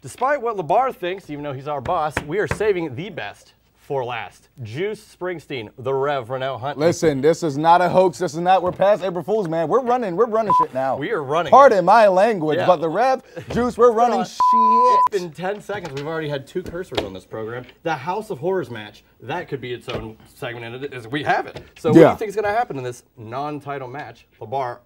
Despite what LeBar thinks, even though he's our boss, we are saving the best for last. Juice Springsteen, the Rev, Renell Hunt. Listen, this is not a hoax. This is not. We're past April Fool's, man. We're running shit now. We are running. Pardon my language, but the Rev, Juice, we're running shit. It's been 10 seconds. We've already had 2 cursors on this program. The House of Horrors match, that could be its own segment, and we have it. So what do you think is going to happen in this non-title match? LeBar,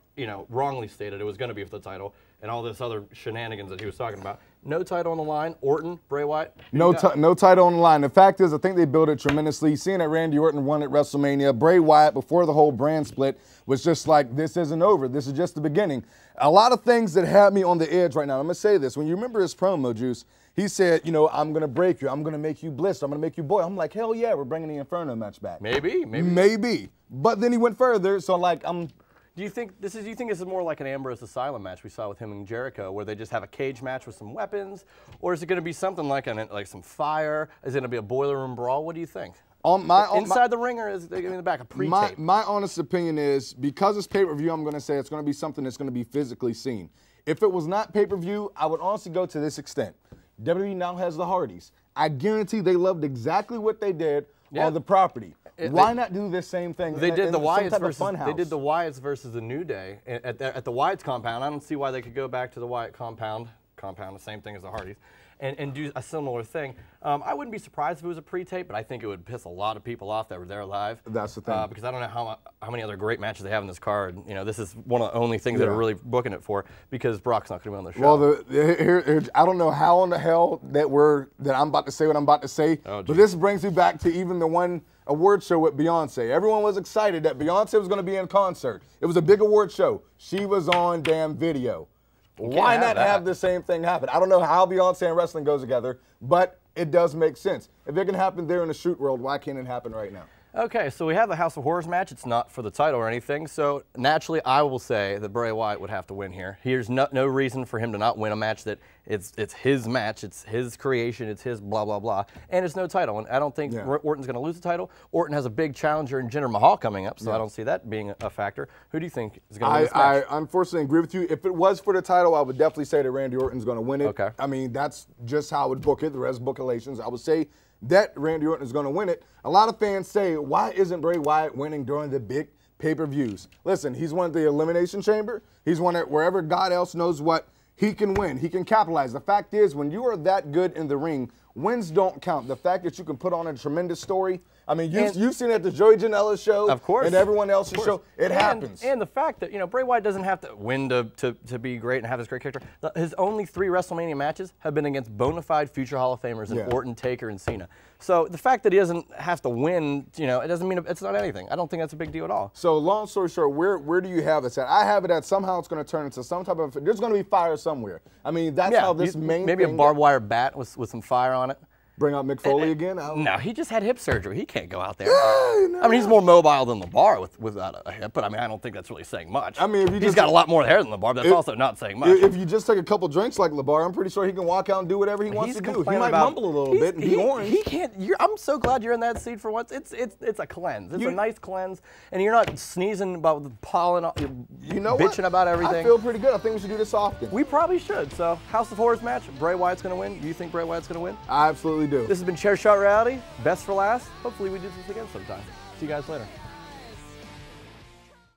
wrongly stated it was going to be for the title, and all this other shenanigans that he was talking about. No title on the line. Orton, Bray Wyatt. No title on the line. The fact is, I think they built it tremendously. Seeing that Randy Orton won at WrestleMania, Bray Wyatt, before the whole brand split, was just like, this isn't over. This is just the beginning. A lot of things that have me on the edge right now. I'm going to say this. When you remember his promo, Juice, he said, I'm going to break you. I'm going to make you bliss. I'm going to make you boy. I'm like, hell yeah, we're bringing the Inferno match back. Maybe. But then he went further, so like, Do you think this is more like an Ambrose Asylum match we saw with him and Jericho, where they just have a cage match with some weapons, or is it going to be something like some fire? Is it going to be a boiler room brawl? What do you think? Inside the ring, or is it in the back, a pre-tape? My honest opinion is, because it's pay-per-view, I'm going to say it's going to be something that's going to be physically seen. If it was not pay-per-view, I would honestly go to this extent. WWE now has the Hardys. I guarantee they loved exactly what they did on the property. Why not do this same thing? They did the Wyatts versus the New Day at the Wyatts compound. I don't see why they could go back to the Wyatt compound, the same thing as the Hardys, and do a similar thing. I wouldn't be surprised if it was a pre-tape, but I think it would piss a lot of people off that were there live. That's the thing. Because I don't know how many other great matches they have in this card. This is one of the only things that are really booking it for, because Brock's not going to be on the show. Well, I don't know how in the hell that I'm about to say what I'm about to say, but this brings me back to even the one award show with Beyonce. Everyone was excited that Beyonce was going to be in concert. It was a big award show. She was on damn video. Why not have the same thing happen? I don't know how Beyonce and wrestling goes together, but it does make sense. If it can happen there in the shoot world, why can't it happen right now? Okay, so we have the House of Horrors match. It's not for the title or anything, so naturally I will say that Bray Wyatt would have to win here. There's no reason for him to not win a match that it's his match, it's his creation, it's his blah, blah, blah, and it's no title. And I don't think Orton's going to lose the title. Orton has a big challenger in Jinder Mahal coming up, so I don't see that being a factor. Who do you think is going to win this match? I unfortunately agree with you. If it was for the title, I would definitely say that Randy Orton's going to win it. Okay. I mean, that's just how I would book it. The rest bookulations, I would say that Randy Orton is going to win it. A lot of fans say, why isn't Bray Wyatt winning during the big pay-per-views? Listen, he's won the Elimination Chamber. He's won it wherever God else knows what. He can win. He can capitalize. The fact is, when you are that good in the ring, wins don't count. The fact that you can put on a tremendous story. I mean, you've seen it at the Joey Janela's show, of course, and everyone else's show. It happens. And the fact that Bray Wyatt doesn't have to win to be great and have this great character. His only 3 WrestleMania matches have been against bona fide future Hall of Famers in Orton, Taker, and Cena. So the fact that he doesn't have to win, it doesn't mean it's not anything. I don't think that's a big deal at all. So long story short, where do you have this at? I have it at somehow it's going to turn into some type of, there's going to be fire somewhere. I mean, that's how this main maybe thing, a barbed wire bat with some fire on it. Bring out Mick Foley again? No, he just had hip surgery. He can't go out there. I mean, he's more mobile than LeBar without a hip, but I mean, I don't think that's really saying much. I mean, he's got a lot more hair than LeBar, but that's also not saying much. If you just take a couple drinks like LeBar, I'm pretty sure he can walk out and do whatever he wants to do. He might mumble a little bit and be orange. He can't. I'm so glad you're in that seat for once. It's a cleanse. It's a nice cleanse, and you're not sneezing about the pollen. You're bitching about everything. I feel pretty good. I think we should do this often. We probably should. So, House of Horrors match. Bray Wyatt's going to win. Do you think Bray Wyatt's going to win? I absolutely do. This has been Chair Shot Reality. Best for last. Hopefully we do this again sometime. See you guys later.